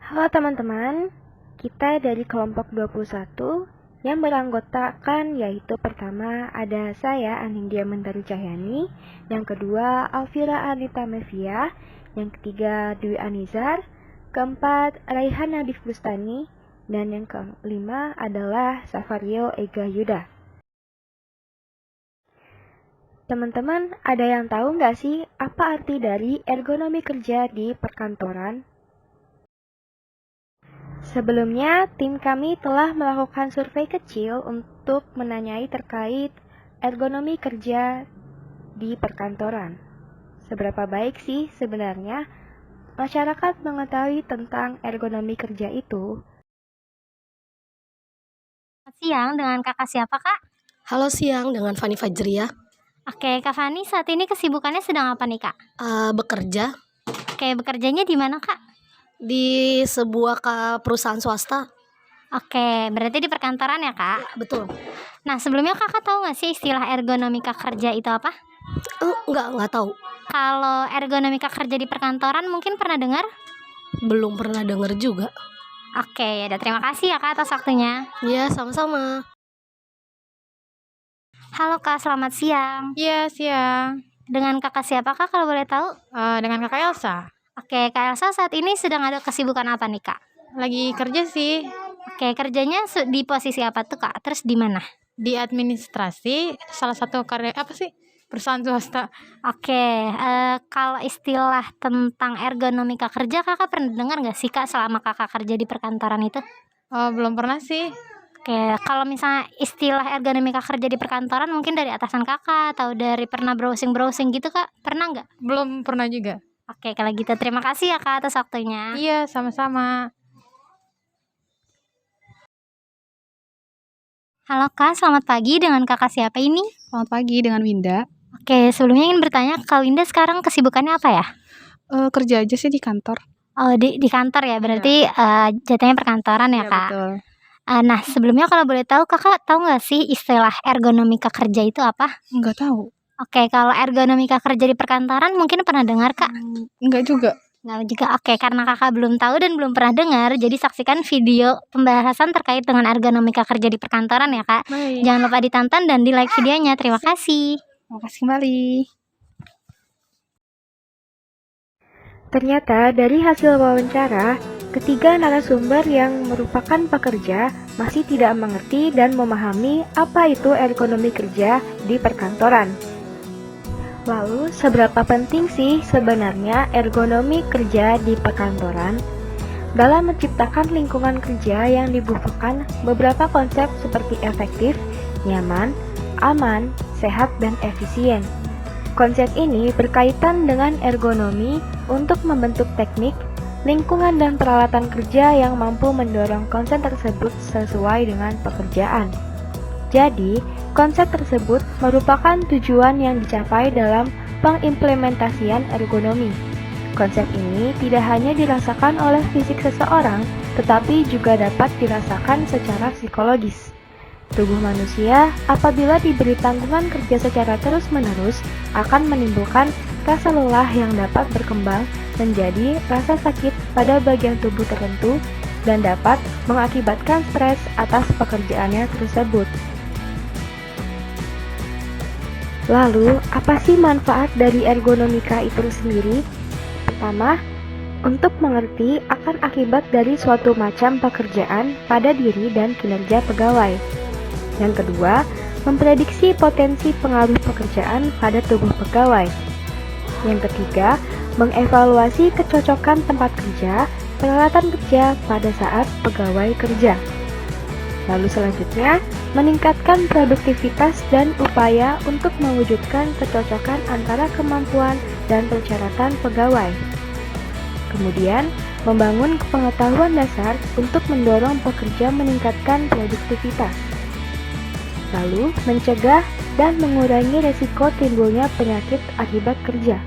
Halo teman-teman, kita dari kelompok 21 yang beranggotakan yaitu pertama ada saya Anindya Mentari Cahyani, yang kedua Alvira Anita Mevia, yang ketiga Dwi Anizar, keempat Raihan Nadif Bustani, dan yang kelima adalah Safario Ega Yuda. Teman-teman, ada yang tahu nggak sih apa arti dari ergonomi kerja di perkantoran? Sebelumnya, tim kami telah melakukan survei kecil untuk menanyai terkait ergonomi kerja di perkantoran. Seberapa baik sih sebenarnya masyarakat mengetahui tentang ergonomi kerja itu? Selamat siang, dengan kakak siapa kak? Halo siang, dengan Fani Fajriah. Oke, Kak Fani saat ini kesibukannya sedang apa nih kak? Bekerja Oke, bekerjanya di mana kak? di sebuah perusahaan swasta. Oke, berarti di perkantoran ya kak? Ya, betul. Nah sebelumnya kakak tahu nggak sih istilah ergonomika kerja itu apa? Nggak tahu. Kalau ergonomika kerja di perkantoran mungkin pernah dengar? Belum pernah dengar juga. Oke, ya terima kasih ya kak atas waktunya. Ya, sama-sama. Halo kak, selamat siang. Iya, siang. Dengan kakak siapa kak kalau boleh tahu? Dengan kakak Elsa. Oke, Kak Elsa saat ini sedang ada kesibukan apa nih kak? Lagi kerja sih Oke, kerjanya di posisi apa tuh kak? Terus di mana? di administrasi salah satu perusahaan swasta. Oke, kalau istilah tentang ergonomika kerja kakak pernah dengar nggak sih kak selama kakak kerja di perkantoran itu? Belum pernah sih. Oke, kalau misalnya istilah ergonomika kerja di perkantoran mungkin dari atasan kakak atau dari pernah browsing gitu kak? Pernah nggak? Belum pernah juga. Oke, kalau gitu terima kasih ya kak atas waktunya. Iya, sama-sama. Halo kak, selamat pagi, dengan kakak siapa ini? Selamat pagi, dengan Winda. Oke, sebelumnya ingin bertanya, Kak Winda sekarang kesibukannya apa ya? Kerja aja sih di kantor. Oh, di kantor ya, berarti jatuhnya perkantoran ya Iya, kak? betul. Nah sebelumnya kalau boleh tahu kakak tahu nggak sih istilah ergonomika kerja itu apa? Enggak tahu. Oke, kalau ergonomika kerja di perkantoran mungkin pernah dengar kak? Enggak juga. Nggak juga. Oke, karena kakak belum tahu dan belum pernah dengar, jadi saksikan video pembahasan terkait dengan ergonomika kerja di perkantoran ya kak. Baik. Jangan lupa ditonton dan di like videonya. Terima kasih. Terima kasih kembali. Ternyata dari hasil wawancara, ketiga narasumber yang merupakan pekerja masih tidak mengerti dan memahami apa itu ergonomi kerja di perkantoran. Lalu, seberapa penting sih sebenarnya ergonomi kerja di perkantoran? Dalam menciptakan lingkungan kerja yang dibutuhkan beberapa konsep seperti efektif, nyaman, aman, sehat, dan efisien. Konsep ini berkaitan dengan ergonomi untuk membentuk teknik, lingkungan, dan peralatan kerja yang mampu mendorong konsep tersebut sesuai dengan pekerjaan. Jadi, konsep tersebut merupakan tujuan yang dicapai dalam pengimplementasian ergonomi. Konsep ini tidak hanya dirasakan oleh fisik seseorang, tetapi juga dapat dirasakan secara psikologis. Tubuh manusia apabila diberi tanggungan kerja secara terus-menerus akan menimbulkan rasa lelah yang dapat berkembang menjadi rasa sakit pada bagian tubuh tertentu dan dapat mengakibatkan stres atas pekerjaannya tersebut. Lalu, apa sih manfaat dari ergonomika itu sendiri? Pertama, untuk mengerti akan akibat dari suatu macam pekerjaan pada diri dan kinerja pegawai. Yang kedua, memprediksi potensi pengaruh pekerjaan pada tubuh pegawai. Yang ketiga, mengevaluasi kecocokan tempat kerja, peralatan kerja pada saat pegawai kerja. Lalu selanjutnya, meningkatkan produktivitas dan upaya untuk mewujudkan kecocokan antara kemampuan dan persyaratan pegawai. Kemudian, membangun pengetahuan dasar untuk mendorong pekerja meningkatkan produktivitas. Lalu, mencegah dan mengurangi resiko timbulnya penyakit akibat kerja.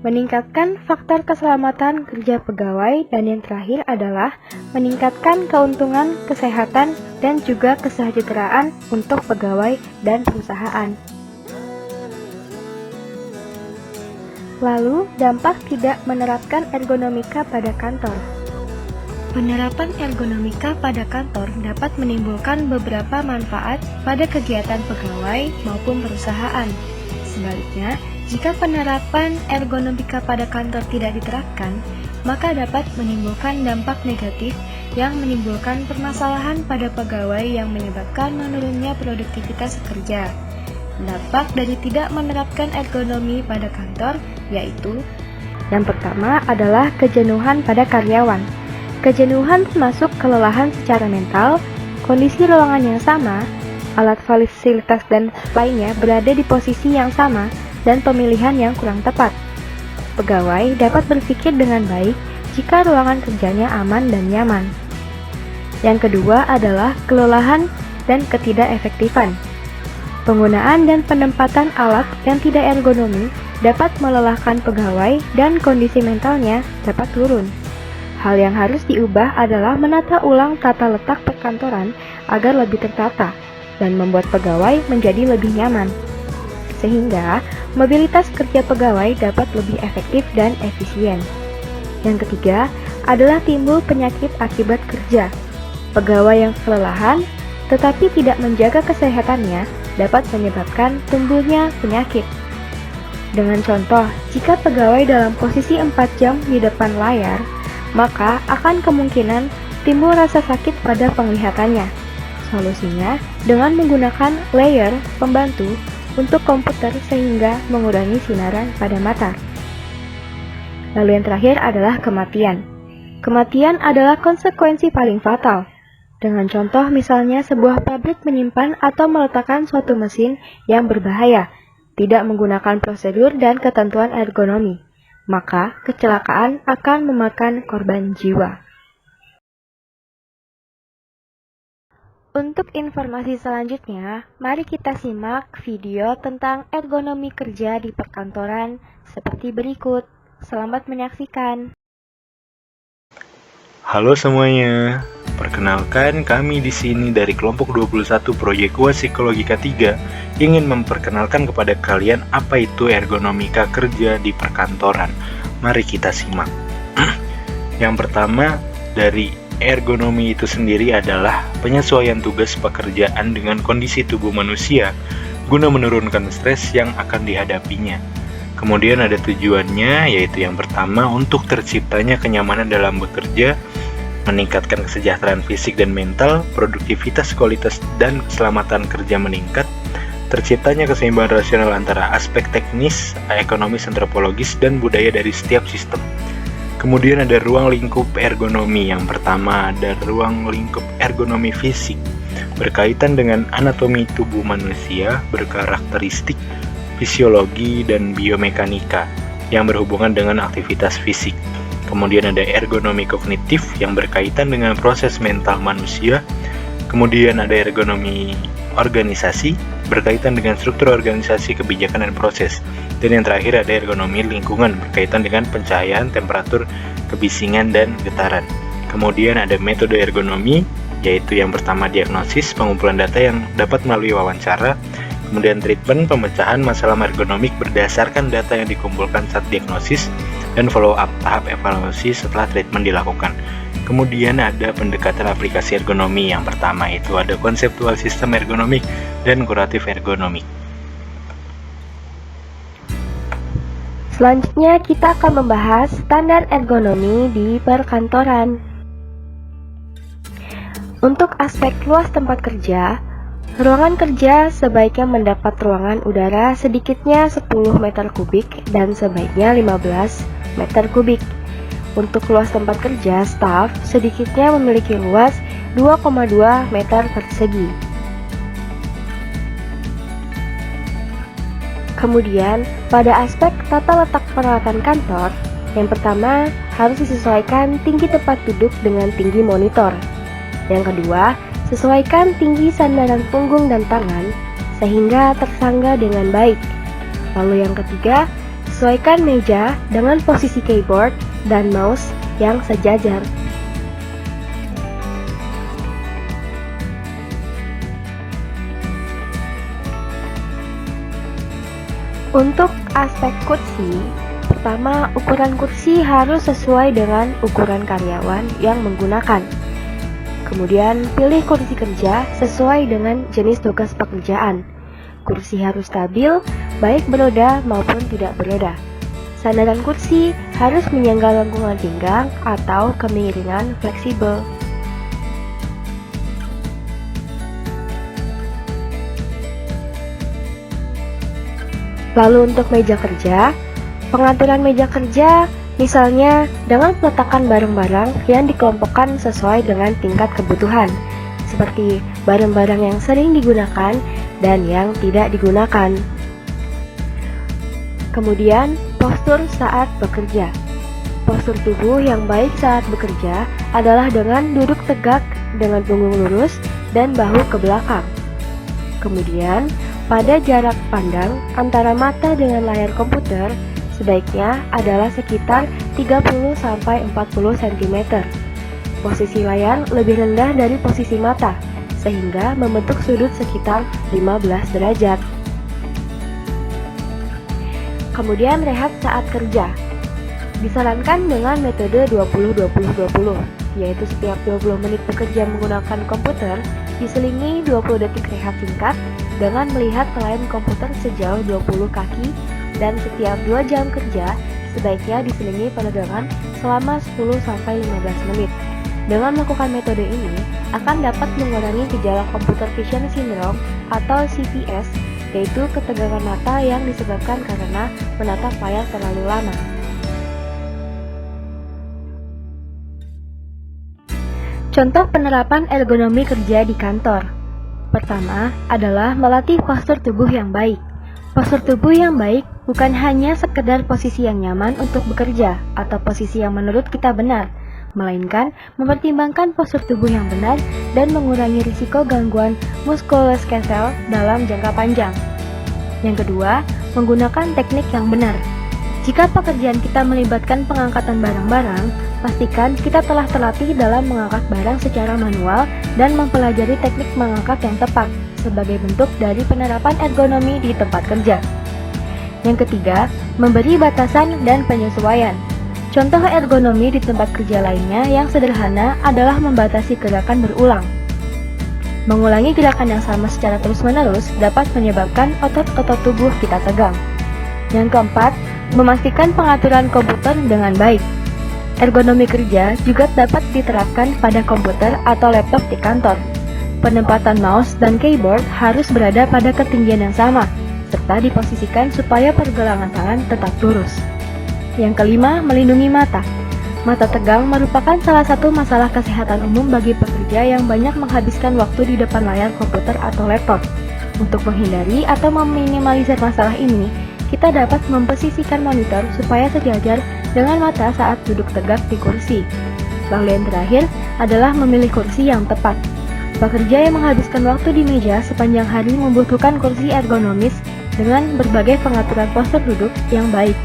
Meningkatkan faktor keselamatan kerja pegawai, dan yang terakhir adalah meningkatkan keuntungan, kesehatan, dan juga kesejahteraan untuk pegawai dan perusahaan. Lalu, dampak tidak menerapkan ergonomika pada kantor. Penerapan ergonomika pada kantor dapat menimbulkan beberapa manfaat pada kegiatan pegawai maupun perusahaan. Sebaliknya, jika penerapan ergonomika pada kantor tidak diterapkan, maka dapat menimbulkan dampak negatif yang menimbulkan permasalahan pada pegawai yang menyebabkan menurunnya produktivitas kerja. Dampak dari tidak menerapkan ergonomi pada kantor yaitu yang pertama adalah kejenuhan pada karyawan. Kejenuhan termasuk kelelahan secara mental, kondisi ruangan yang sama, alat fasilitas dan lainnya berada di posisi yang sama, dan pemilihan yang kurang tepat. Pegawai dapat berpikir dengan baik jika ruangan kerjanya aman dan nyaman. Yang kedua adalah kelelahan dan ketidakefektifan. Penggunaan dan penempatan alat yang tidak ergonomi dapat melelahkan pegawai dan kondisi mentalnya dapat turun. Hal yang harus diubah adalah menata ulang tata letak perkantoran agar lebih tertata dan membuat pegawai menjadi lebih nyaman. Sehingga mobilitas kerja pegawai dapat lebih efektif dan efisien. Yang ketiga adalah timbul penyakit akibat kerja. Pegawai yang kelelahan tetapi tidak menjaga kesehatannya dapat menyebabkan tumbuhnya penyakit. Dengan contoh, jika pegawai dalam posisi 4 jam di depan layar, maka akan kemungkinan timbul rasa sakit pada penglihatannya. Solusinya dengan menggunakan layer pembantu untuk komputer sehingga mengurangi sinaran pada mata. Lalu yang terakhir adalah kematian. Kematian adalah konsekuensi paling fatal. Dengan contoh misalnya sebuah pabrik menyimpan atau meletakkan suatu mesin yang berbahaya, tidak menggunakan prosedur dan ketentuan ergonomi, maka kecelakaan akan memakan korban jiwa. Untuk informasi selanjutnya, mari kita simak video tentang ergonomi kerja di perkantoran seperti berikut. Selamat menyaksikan. Halo semuanya, perkenalkan kami di sini dari kelompok 21 Proyek UAS Psikologika 3 ingin memperkenalkan kepada kalian apa itu ergonomika kerja di perkantoran. Mari kita simak. Yang pertama, dari ergonomi itu sendiri adalah penyesuaian tugas pekerjaan dengan kondisi tubuh manusia guna menurunkan stres yang akan dihadapinya. Kemudian ada tujuannya, yaitu yang pertama untuk terciptanya kenyamanan dalam bekerja, meningkatkan kesejahteraan fisik dan mental, produktivitas, kualitas, dan keselamatan kerja meningkat, terciptanya keseimbangan rasional antara aspek teknis, ekonomis, antropologis, dan budaya dari setiap sistem. Kemudian ada ruang lingkup ergonomi. Yang pertama ada ruang lingkup ergonomi fisik, berkaitan dengan anatomi tubuh manusia, berkarakteristik fisiologi dan biomekanika yang berhubungan dengan aktivitas fisik. Kemudian ada ergonomi kognitif yang berkaitan dengan proses mental manusia. Kemudian ada ergonomi organisasi berkaitan dengan struktur organisasi, kebijakan, dan proses. Dan yang terakhir ada ergonomi lingkungan berkaitan dengan pencahayaan, temperatur, kebisingan, dan getaran. Kemudian ada metode ergonomi, yaitu yang pertama diagnosis, pengumpulan data yang dapat melalui wawancara. Kemudian treatment, pemecahan masalah ergonomik berdasarkan data yang dikumpulkan saat diagnosis, dan follow up, tahap evaluasi setelah treatment dilakukan. Kemudian ada pendekatan aplikasi ergonomi. Yang pertama itu ada konseptual sistem ergonomik dan kuratif ergonomik. Selanjutnya kita akan membahas standar ergonomi di perkantoran. Untuk aspek luas tempat kerja, ruangan kerja sebaiknya mendapat ruangan udara sedikitnya 10 meter kubik dan sebaiknya 15 meter kubik. Untuk luas tempat kerja staf sedikitnya memiliki luas 2,2 meter persegi. Kemudian, pada aspek tata letak peralatan kantor, yang pertama harus disesuaikan tinggi tempat duduk dengan tinggi monitor. Yang kedua, sesuaikan tinggi sandaran punggung dan tangan sehingga tersangga dengan baik. Lalu yang ketiga, sesuaikan meja dengan posisi keyboard dan mouse yang sejajar. Untuk aspek kursi, Pertama, ukuran kursi harus sesuai dengan ukuran karyawan yang menggunakan. Kemudian, pilih kursi kerja sesuai dengan jenis tugas pekerjaan. Kursi harus stabil, baik beroda maupun tidak beroda. Sandaran kursi harus menyangga lengkungan pinggang atau kemiringan fleksibel. Lalu untuk meja kerja, pengaturan meja kerja misalnya dengan meletakkan barang-barang yang dikelompokkan sesuai dengan tingkat kebutuhan, seperti barang-barang yang sering digunakan dan yang tidak digunakan. Kemudian, postur saat bekerja. Postur tubuh yang baik saat bekerja adalah dengan duduk tegak dengan punggung lurus dan bahu ke belakang. Kemudian, pada jarak pandang antara mata dengan layar komputer sebaiknya adalah sekitar 30-40 cm. Posisi layar lebih rendah dari posisi mata, sehingga membentuk sudut sekitar 15 derajat. Kemudian rehat saat kerja. Disarankan dengan metode 20-20-20, yaitu setiap 20 menit bekerja menggunakan komputer, diselingi 20 detik rehat singkat dengan melihat ke layar komputer sejauh 20 kaki, dan setiap 2 jam kerja sebaiknya diselingi peregangan selama 10-15 menit. Dengan melakukan metode ini akan dapat mengurangi gejala computer vision syndrome atau CVS, yaitu ketegangan mata yang disebabkan karena menatap layar terlalu lama. Contoh penerapan ergonomi kerja di kantor. Pertama adalah melatih postur tubuh yang baik. Postur tubuh yang baik bukan hanya sekedar posisi yang nyaman untuk bekerja atau posisi yang menurut kita benar, melainkan mempertimbangkan postur tubuh yang benar dan mengurangi risiko gangguan muskuloskeletal dalam jangka panjang. Yang kedua, menggunakan teknik yang benar. Jika pekerjaan kita melibatkan pengangkatan barang-barang, pastikan kita telah terlatih dalam mengangkat barang secara manual dan mempelajari teknik mengangkat yang tepat sebagai bentuk dari penerapan ergonomi di tempat kerja. Yang ketiga, memberi batasan dan penyesuaian. Contoh ergonomi di tempat kerja lainnya yang sederhana adalah membatasi gerakan berulang. Mengulangi gerakan yang sama secara terus-menerus dapat menyebabkan otot-otot tubuh kita tegang. Yang keempat, memastikan pengaturan komputer dengan baik. Ergonomi kerja juga dapat diterapkan pada komputer atau laptop di kantor. Penempatan mouse dan keyboard harus berada pada ketinggian yang sama, serta diposisikan supaya pergelangan tangan tetap lurus. Yang kelima, melindungi mata. Mata tegang merupakan salah satu masalah kesehatan umum bagi pekerja yang banyak menghabiskan waktu di depan layar komputer atau laptop. Untuk menghindari atau meminimalisir masalah ini, kita dapat memposisikan monitor supaya sejajar dengan mata saat duduk tegak di kursi. Lalu yang terakhir adalah memilih kursi yang tepat. Pekerja yang menghabiskan waktu di meja sepanjang hari membutuhkan kursi ergonomis dengan berbagai pengaturan postur duduk yang baik.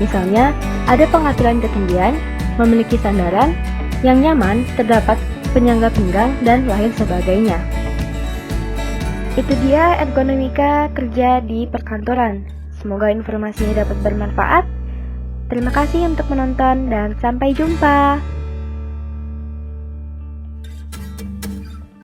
Misalnya, ada pengaturan ketinggian, memiliki sandaran yang nyaman, terdapat penyangga pinggang, dan lain sebagainya. Itu dia ergonomika kerja di perkantoran. Semoga informasinya dapat bermanfaat. Terima kasih untuk menonton dan sampai jumpa.